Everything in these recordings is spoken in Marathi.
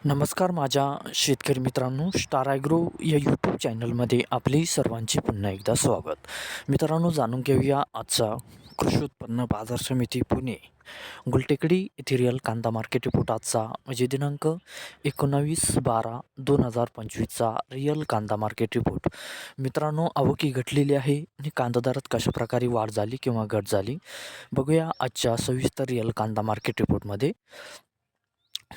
नमस्कार माझ्या शेतकरी मित्रांनो, स्टार ॲग्रो या यूट्यूब चॅनलमध्ये आपले सर्वांचे पुन्हा एकदा स्वागत. मित्रांनो, जाणून घेऊया आजचा कृषी उत्पन्न बाजार समिती पुणे गुलटेकडी येथील रिअल कांदा मार्केट रिपोर्ट आजचा म्हणजे दिनांक 19/12/2025चा रिअल कांदा मार्केट रिपोर्ट. मित्रांनो, आवक घटलेली आहे आणि कांदा दरात कशाप्रकारे वाढ झाली किंवा घट झाली बघूया आजच्या सविस्तर रिअल कांदा मार्केट रिपोर्टमध्ये.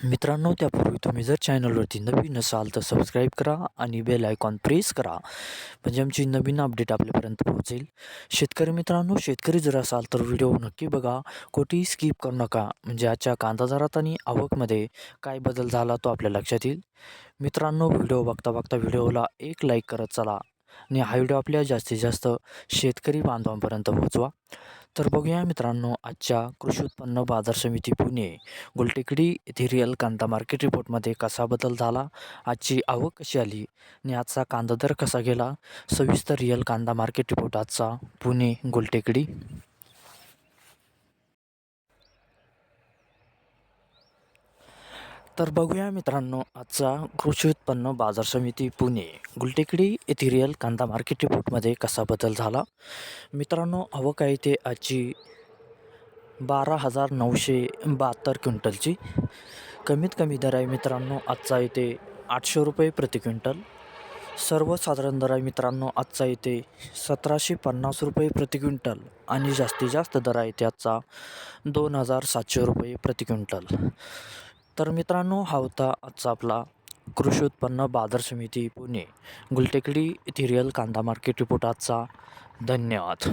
मित्रांनो, त्यापूर्वी तुम्ही जर चॅनलवरती नवीन असाल तर सबस्क्राईब करा आणि बेल आयकॉन प्रेस करा म्हणजे आमची नवीन अपडेट आपल्यापर्यंत पोहोचेल. शेतकरी मित्रांनो, शेतकरी जर असाल तर व्हिडिओ नक्की बघा, कोठेही स्किप करू नका म्हणजे आजच्या कांदा दरात आणि आवकमध्ये काय बदल झाला तो आपल्या लक्षात येईल. मित्रांनो, व्हिडिओ बघता बघता व्हिडिओला एक लाईक करत चला आणि हा व्हिडिओ आपल्या जास्तीत जास्त शेतकरी बांधवांपर्यंत पोहोचवा. तर बघूया मित्रांनो, आजच्या कृषी उत्पन्न बाजार समिती पुणे गुलटेकडी येथे रिअल कांदा मार्केट रिपोर्टमध्ये कसा बदल झाला, आजची आवक कशी आली आणि आजचा कांदा दर कसा गेला. सविस्तर रिअल कांदा मार्केट रिपोर्ट आजचा पुणे गुलटेकडी. तर बघूया मित्रांनो, आजचा कृषी उत्पन्न बाजार समिती पुणे गुलटेकडी येथे रिअल कांदा मार्केट रिपोर्टमध्ये कसा बदल झाला. मित्रांनो, आवक आहे ते आजची 12,972 क्विंटलची. कमीत कमी दर आहे मित्रांनो आजचा येते 800 रुपये प्रति क्विंटल. सर्वसाधारण दर आहे मित्रांनो आजचा येते 1,750 रुपये प्रति क्विंटल आणि जास्तीत जास्त दर आहे ते आजचा 2,700 रुपये प्रति क्विंटल. तर मित्रांनो, हा होता आजचा आपला कृषी उत्पन्न बाजार समिती पुणे गुलटेकडी येथे रिअल कांदा मार्केट रिपोर्ट आजचा. धन्यवाद.